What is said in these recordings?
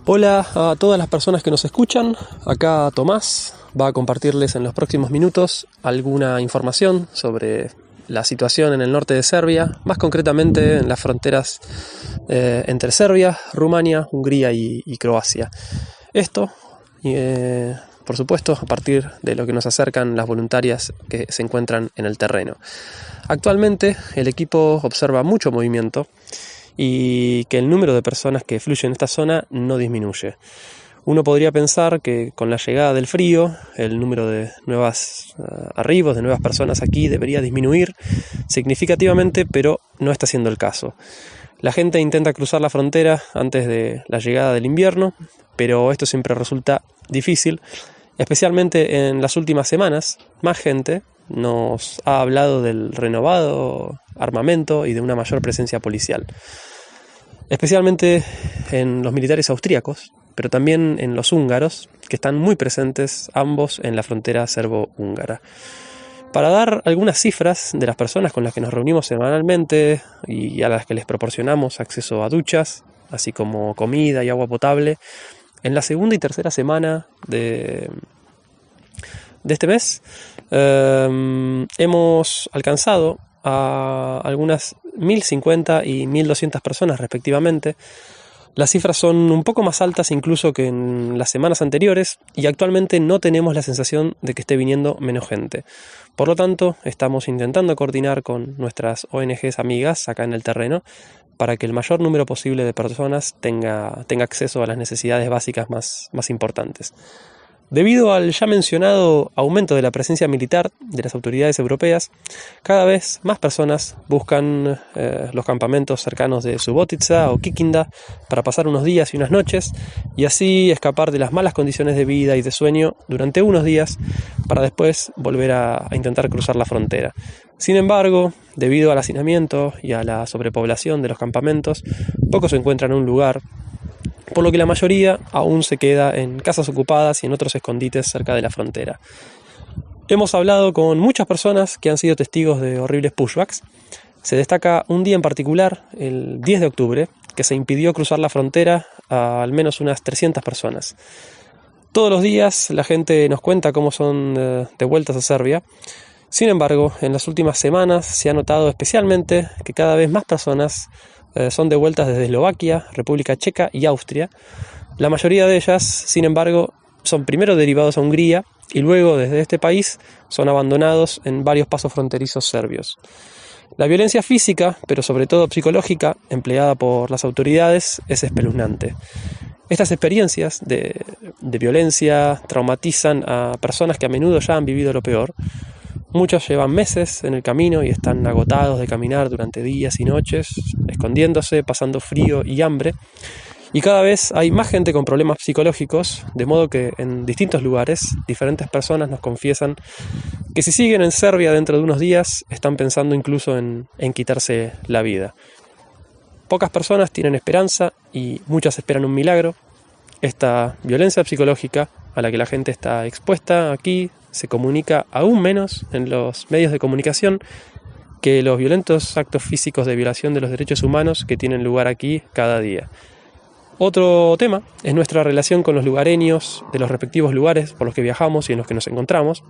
Hola a todas las personas que nos escuchan, acá Tomás va a compartirles en los próximos minutos alguna información sobre la situación en el norte de Serbia, más concretamente en las fronteras entre Serbia, Rumania, Hungría y Croacia. Esto, por supuesto, a partir de lo que nos acercan las voluntarias que se encuentran en el terreno. Actualmente el equipo observa mucho movimiento y que el número de personas que fluyen en esta zona no disminuye. Uno podría pensar que con la llegada del frío, el número de nuevos arribos, de nuevas personas aquí debería disminuir significativamente, pero no está siendo el caso. La gente intenta cruzar la frontera antes de la llegada del invierno, pero esto siempre resulta difícil, especialmente en las últimas semanas. Más gente nos ha hablado del renovado armamento y de una mayor presencia policial, especialmente en los militares austríacos, pero también en los húngaros, que están muy presentes ambos en la frontera serbo-húngara. Para dar algunas cifras de las personas con las que nos reunimos semanalmente y a las que les proporcionamos acceso a duchas, así como comida y agua potable, en la segunda y tercera semana de este mes hemos alcanzado a algunas 1.050 y 1.200 personas respectivamente. Las cifras son un poco más altas incluso que en las semanas anteriores y actualmente no tenemos la sensación de que esté viniendo menos gente. Por lo tanto, estamos intentando coordinar con nuestras ONGs amigas acá en el terreno para que el mayor número posible de personas tenga acceso a las necesidades básicas más importantes. Debido al ya mencionado aumento de la presencia militar de las autoridades europeas, cada vez más personas buscan los campamentos cercanos de Subotica o Kikinda para pasar unos días y unas noches y así escapar de las malas condiciones de vida y de sueño durante unos días para después volver a intentar cruzar la frontera. Sin embargo, debido al hacinamiento y a la sobrepoblación de los campamentos, pocos encuentran un lugar, por lo que la mayoría aún se queda en casas ocupadas y en otros escondites cerca de la frontera. Hemos hablado con muchas personas que han sido testigos de horribles pushbacks. Se destaca un día en particular, el 10 de octubre, que se impidió cruzar la frontera a al menos unas 300 personas. Todos los días la gente nos cuenta cómo son devueltas a Serbia. Sin embargo, en las últimas semanas se ha notado especialmente que cada vez más personas son devueltas desde Eslovaquia, República Checa y Austria. La mayoría de ellas, sin embargo, son primero derivados a Hungría y luego desde este país son abandonados en varios pasos fronterizos serbios. La violencia física, pero sobre todo psicológica, empleada por las autoridades es espeluznante. Estas experiencias de violencia traumatizan a personas que a menudo ya han vivido lo peor. Muchos llevan meses en el camino y están agotados de caminar durante días y noches, escondiéndose, pasando frío y hambre. Y cada vez hay más gente con problemas psicológicos, de modo que en distintos lugares diferentes personas nos confiesan que si siguen en Serbia dentro de unos días están pensando incluso en quitarse la vida. Pocas personas tienen esperanza y muchas esperan un milagro. Esta violencia psicológica a la que la gente está expuesta aquí se comunica aún menos en los medios de comunicación que los violentos actos físicos de violación de los derechos humanos que tienen lugar aquí cada día. Otro tema es nuestra relación con los lugareños de los respectivos lugares por los que viajamos y en los que nos encontramos.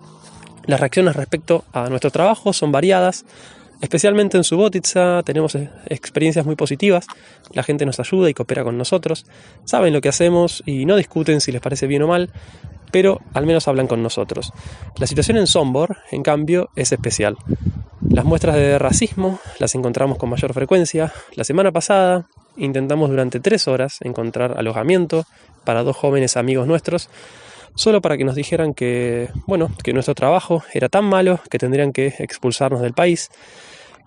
Las reacciones respecto a nuestro trabajo son variadas. Especialmente en Subotica tenemos experiencias muy positivas, la gente nos ayuda y coopera con nosotros, saben lo que hacemos y no discuten si les parece bien o mal, pero al menos hablan con nosotros. La situación en Sombor, en cambio, es especial. Las muestras de racismo las encontramos con mayor frecuencia. La semana pasada intentamos durante 3 horas encontrar alojamiento para 2 jóvenes amigos nuestros, solo para que nos dijeran que nuestro trabajo era tan malo que tendrían que expulsarnos del país,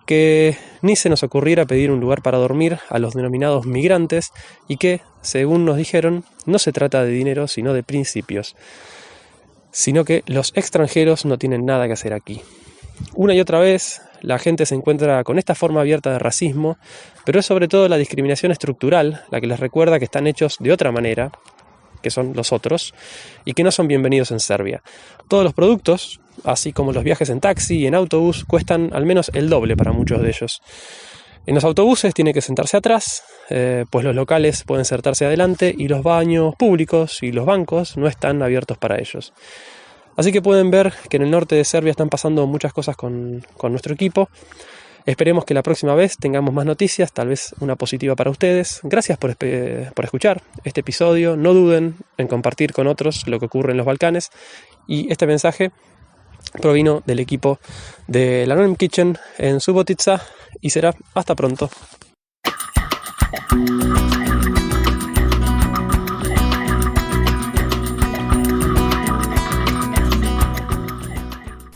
que ni se nos ocurriera pedir un lugar para dormir a los denominados migrantes y que, según nos dijeron, no se trata de dinero sino de principios, sino que los extranjeros no tienen nada que hacer aquí. Una y otra vez la gente se encuentra con esta forma abierta de racismo, pero es sobre todo la discriminación estructural la que les recuerda que están hechos de otra manera, que son los otros, y que no son bienvenidos en Serbia. Todos los productos, así como los viajes en taxi y en autobús, cuestan al menos el doble para muchos de ellos. En los autobuses tiene que sentarse atrás, pues los locales pueden sentarse adelante y los baños públicos y los bancos no están abiertos para ellos. Así que pueden ver que en el norte de Serbia están pasando muchas cosas con nuestro equipo. Esperemos que la próxima vez tengamos más noticias, tal vez una positiva para ustedes. Gracias por escuchar este episodio. No duden en compartir con otros lo que ocurre en los Balcanes. Y este mensaje provino del equipo de la Anonymous Kitchen en Subotica y será hasta pronto.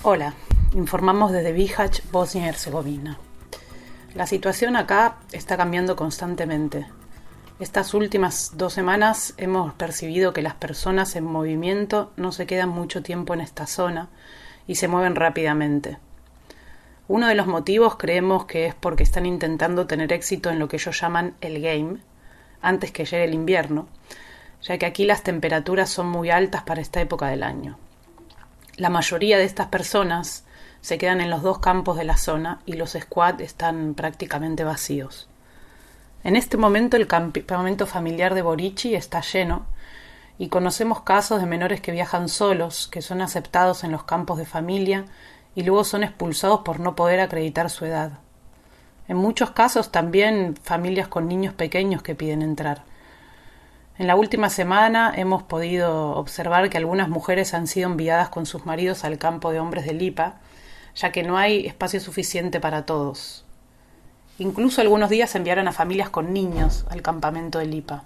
Hola, informamos desde Bihać, Bosnia y Herzegovina. La situación acá está cambiando constantemente. Estas últimas 2 semanas hemos percibido que las personas en movimiento no se quedan mucho tiempo en esta zona y se mueven rápidamente. Uno de los motivos creemos que es porque están intentando tener éxito en lo que ellos llaman el game, antes que llegue el invierno, ya que aquí las temperaturas son muy altas para esta época del año. La mayoría de estas personas se quedan en los 2 campos de la zona y los squads están prácticamente vacíos. En este momento el campamento familiar de Borići está lleno y conocemos casos de menores que viajan solos, que son aceptados en los campos de familia y luego son expulsados por no poder acreditar su edad. En muchos casos también familias con niños pequeños que piden entrar. En la última semana hemos podido observar que algunas mujeres han sido enviadas con sus maridos al campo de hombres de Lipa, ya que no hay espacio suficiente para todos. Incluso algunos días enviaron a familias con niños al campamento de Lipa,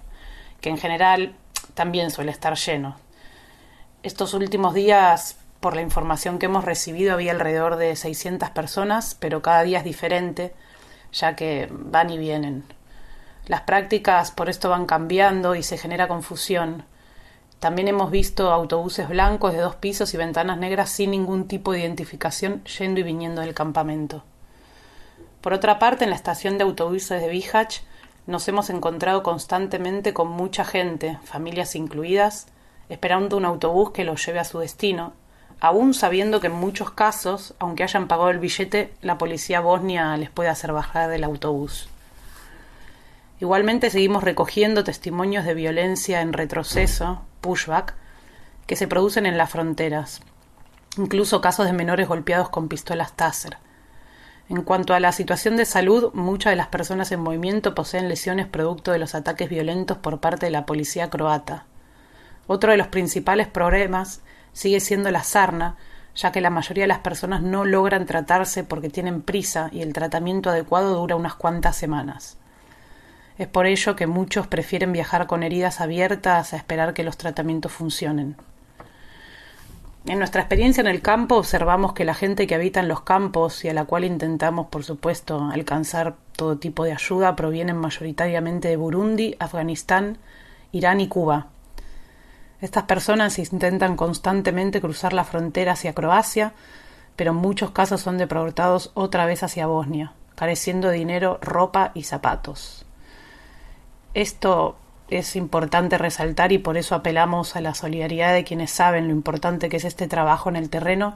que en general también suele estar lleno. Estos últimos días, por la información que hemos recibido, había alrededor de 600 personas, pero cada día es diferente, ya que van y vienen. Las prácticas por esto van cambiando y se genera confusión. También hemos visto autobuses blancos de 2 pisos y ventanas negras sin ningún tipo de identificación yendo y viniendo del campamento. Por otra parte, en la estación de autobuses de Bihać nos hemos encontrado constantemente con mucha gente, familias incluidas, esperando un autobús que los lleve a su destino, aún sabiendo que en muchos casos, aunque hayan pagado el billete, la policía bosnia les puede hacer bajar del autobús. Igualmente seguimos recogiendo testimonios de violencia en retroceso, pushback, que se producen en las fronteras, incluso casos de menores golpeados con pistolas Taser. En cuanto a la situación de salud, muchas de las personas en movimiento poseen lesiones producto de los ataques violentos por parte de la policía croata. Otro de los principales problemas sigue siendo la sarna, ya que la mayoría de las personas no logran tratarse porque tienen prisa y el tratamiento adecuado dura unas cuantas semanas. Es por ello que muchos prefieren viajar con heridas abiertas a esperar que los tratamientos funcionen. En nuestra experiencia en el campo observamos que la gente que habita en los campos y a la cual intentamos, por supuesto, alcanzar todo tipo de ayuda provienen mayoritariamente de Burundi, Afganistán, Irán y Cuba. Estas personas intentan constantemente cruzar la frontera hacia Croacia, pero en muchos casos son deportados otra vez hacia Bosnia, careciendo de dinero, ropa y zapatos. Esto es importante resaltar y por eso apelamos a la solidaridad de quienes saben lo importante que es este trabajo en el terreno.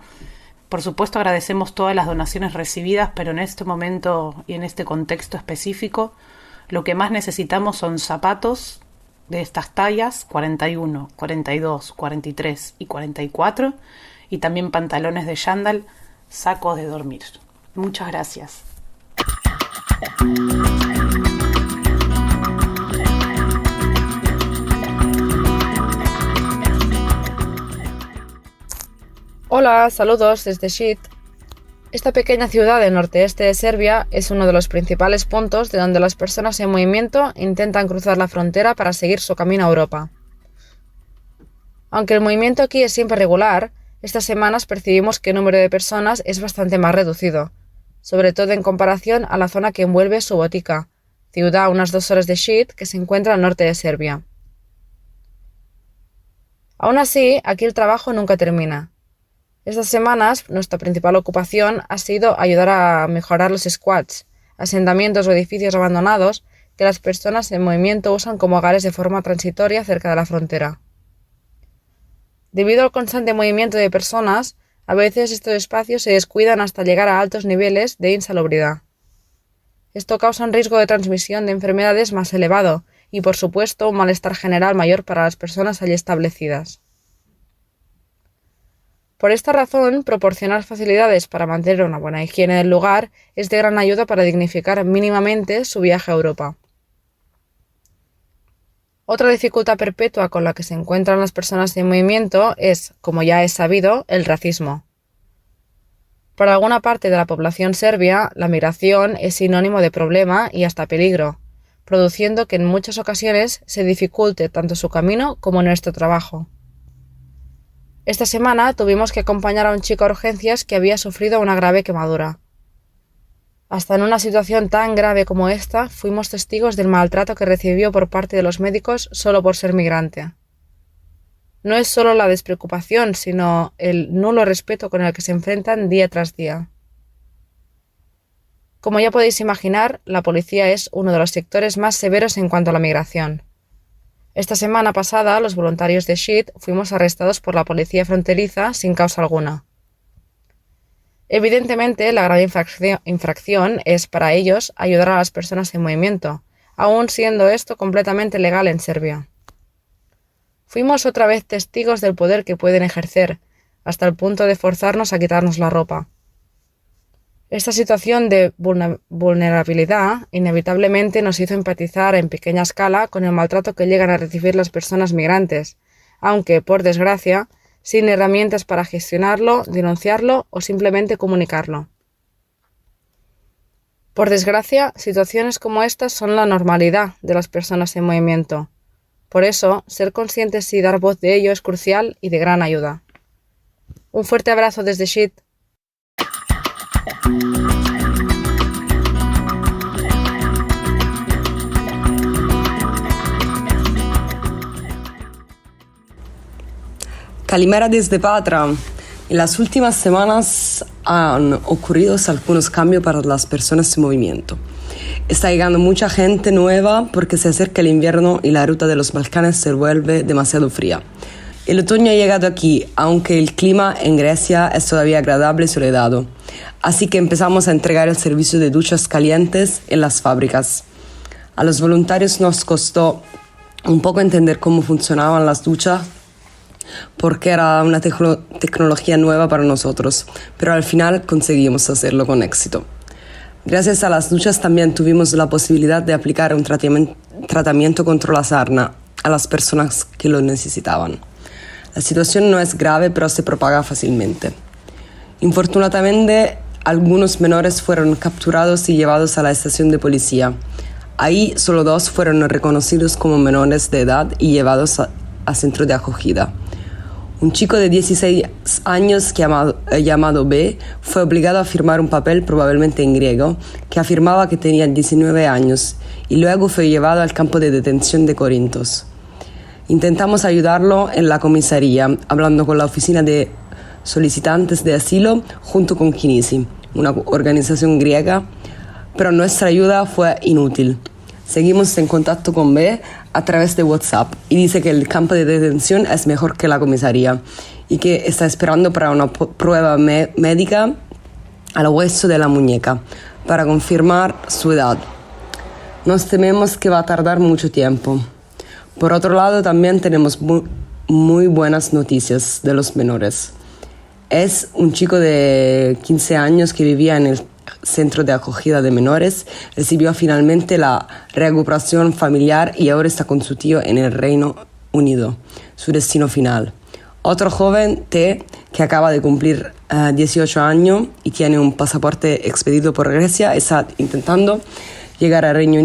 Por supuesto agradecemos todas las donaciones recibidas, pero en este momento y en este contexto específico, lo que más necesitamos son zapatos de estas tallas 41, 42, 43 y 44 y también pantalones de chándal, sacos de dormir. Muchas gracias. Hola, saludos desde Šid. Esta pequeña ciudad del norte-este de Serbia es uno de los principales puntos de donde las personas en movimiento intentan cruzar la frontera para seguir su camino a Europa. Aunque el movimiento aquí es siempre regular, estas semanas percibimos que el número de personas es bastante más reducido, sobre todo en comparación a la zona que envuelve Subotica, ciudad a unas 2 horas de Šid que se encuentra al norte de Serbia. Aún así, aquí el trabajo nunca termina. Estas semanas, nuestra principal ocupación ha sido ayudar a mejorar los squats, asentamientos o edificios abandonados que las personas en movimiento usan como hogares de forma transitoria cerca de la frontera. Debido al constante movimiento de personas, a veces estos espacios se descuidan hasta llegar a altos niveles de insalubridad. Esto causa un riesgo de transmisión de enfermedades más elevado y, por supuesto, un malestar general mayor para las personas allí establecidas. Por esta razón, proporcionar facilidades para mantener una buena higiene del lugar es de gran ayuda para dignificar mínimamente su viaje a Europa. Otra dificultad perpetua con la que se encuentran las personas en movimiento es, como ya es sabido, el racismo. Para alguna parte de la población serbia, la migración es sinónimo de problema y hasta peligro, produciendo que en muchas ocasiones se dificulte tanto su camino como nuestro trabajo. Esta semana tuvimos que acompañar a un chico a urgencias que había sufrido una grave quemadura. Hasta en una situación tan grave como esta, fuimos testigos del maltrato que recibió por parte de los médicos solo por ser migrante. No es solo la despreocupación, sino el nulo respeto con el que se enfrentan día tras día. Como ya podéis imaginar, la policía es uno de los sectores más severos en cuanto a la migración. Esta semana pasada, los voluntarios de SHIT fuimos arrestados por la policía fronteriza sin causa alguna. Evidentemente, la gran infracción es para ellos ayudar a las personas en movimiento, aun siendo esto completamente legal en Serbia. Fuimos otra vez testigos del poder que pueden ejercer, hasta el punto de forzarnos a quitarnos la ropa. Esta situación de vulnerabilidad inevitablemente nos hizo empatizar en pequeña escala con el maltrato que llegan a recibir las personas migrantes, aunque, por desgracia, sin herramientas para gestionarlo, denunciarlo o simplemente comunicarlo. Por desgracia, situaciones como estas son la normalidad de las personas en movimiento. Por eso, ser conscientes y dar voz de ello es crucial y de gran ayuda. Un fuerte abrazo desde SHIT. Calimera desde Patra. En las últimas semanas han ocurrido algunos cambios para las personas en movimiento. Está llegando mucha gente nueva porque se acerca el invierno y la ruta de los Balcanes se vuelve demasiado fría. El otoño ha llegado aquí, aunque el clima en Grecia es todavía agradable y soleado. Así que empezamos a entregar el servicio de duchas calientes en las fábricas. A los voluntarios nos costó un poco entender cómo funcionaban las duchas, porque era una tecnología nueva para nosotros, pero al final conseguimos hacerlo con éxito. Gracias a las duchas también tuvimos la posibilidad de aplicar un tratamiento contra la sarna a las personas que lo necesitaban. La situación no es grave, pero se propaga fácilmente. Infortunadamente, algunos menores fueron capturados y llevados a la estación de policía. Ahí solo 2 fueron reconocidos como menores de edad y llevados a centro de acogida. Un chico de 16 años llamado B fue obligado a firmar un papel, probablemente en griego, que afirmaba que tenía 19 años y luego fue llevado al campo de detención de Corintos. Intentamos ayudarlo en la comisaría, hablando con la oficina de solicitantes de asilo junto con Kinisi, una organización griega, pero nuestra ayuda fue inútil. Seguimos en contacto con B a través de WhatsApp y dice que el campo de detención es mejor que la comisaría y que está esperando para una prueba médica al hueso de la muñeca para confirmar su edad. Nos tememos que va a tardar mucho tiempo. Por otro lado, también tenemos muy buenas noticias de los menores. Es un chico de 15 años que vivía en el centro de acogida de menores, recibió finalmente la recuperación familiar y ahora está con su tío en el Reino Unido, su destino final. Otro joven, T, que acaba de cumplir 18 años y tiene un pasaporte expedido por Grecia, está intentando llegar al Reino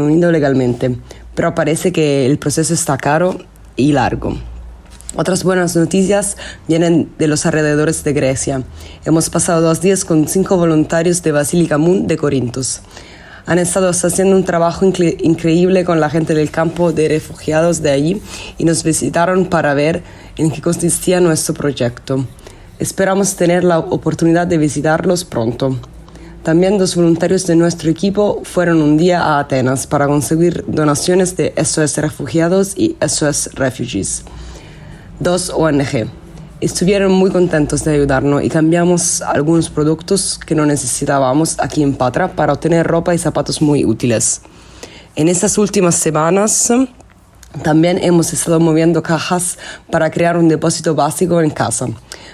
Unido legalmente, pero parece que el proceso está caro y largo. Otras buenas noticias vienen de los alrededores de Grecia. Hemos pasado 2 días con 5 voluntarios de Basílica Moon de Corintos. Han estado haciendo un trabajo increíble con la gente del campo de refugiados de allí y nos visitaron para ver en qué consistía nuestro proyecto. Esperamos tener la oportunidad de visitarlos pronto. También 2 voluntarios de nuestro equipo fueron un día a Atenas para conseguir donaciones de SOS Refugiados y SOS Refugees. 2 ONG. Estuvieron muy contentos de ayudarnos y cambiamos algunos productos que no necesitábamos aquí en Patra para obtener ropa y zapatos muy útiles. En estas últimas semanas también hemos estado moviendo cajas para crear un depósito básico en casa.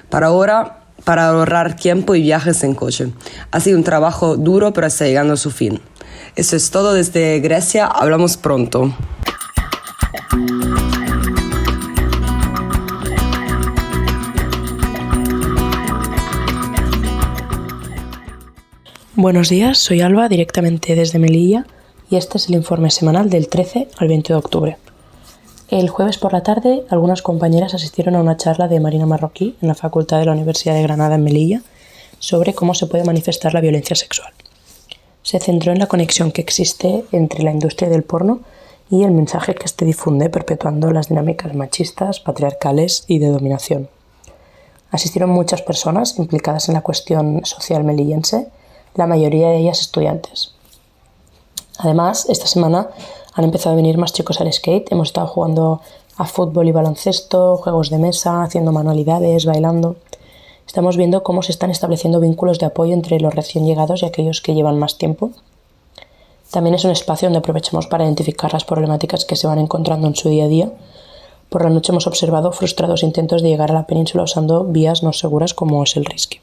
Para ahorrar tiempo y viajes en coche. Ha sido un trabajo duro, pero está llegando a su fin. Eso es todo desde Grecia. Hablamos pronto. Buenos días, soy Alba, directamente desde Melilla, y este es el informe semanal del 13 al 20 de octubre. El jueves por la tarde, algunas compañeras asistieron a una charla de Marina Marroquí en la Facultad de la Universidad de Granada en Melilla sobre cómo se puede manifestar la violencia sexual. Se centró en la conexión que existe entre la industria del porno y el mensaje que éste difunde, perpetuando las dinámicas machistas, patriarcales y de dominación. Asistieron muchas personas implicadas en la cuestión social melillense, la mayoría de ellas estudiantes. Además, esta semana han empezado a venir más chicos al skate. Hemos estado jugando a fútbol y baloncesto, juegos de mesa, haciendo manualidades, bailando. Estamos viendo cómo se están estableciendo vínculos de apoyo entre los recién llegados y aquellos que llevan más tiempo. También es un espacio donde aprovechamos para identificar las problemáticas que se van encontrando en su día a día. Por la noche hemos observado frustrados intentos de llegar a la península usando vías no seguras como es el Risky.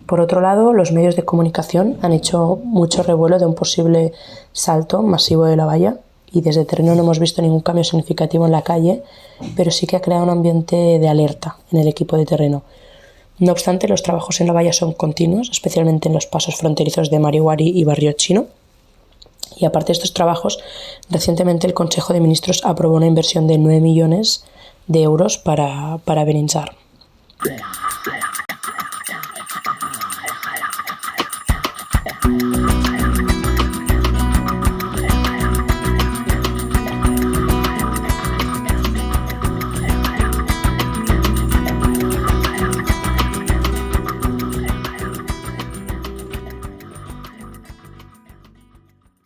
Por otro lado, los medios de comunicación han hecho mucho revuelo de un posible salto masivo de la valla y desde terreno no hemos visto ningún cambio significativo en la calle, pero sí que ha creado un ambiente de alerta en el equipo de terreno. No obstante, los trabajos en la valla son continuos, especialmente en los pasos fronterizos de Mariwari y Barrio Chino. Y aparte de estos trabajos, recientemente el Consejo de Ministros aprobó una inversión de 9 millones de euros para Beninsar.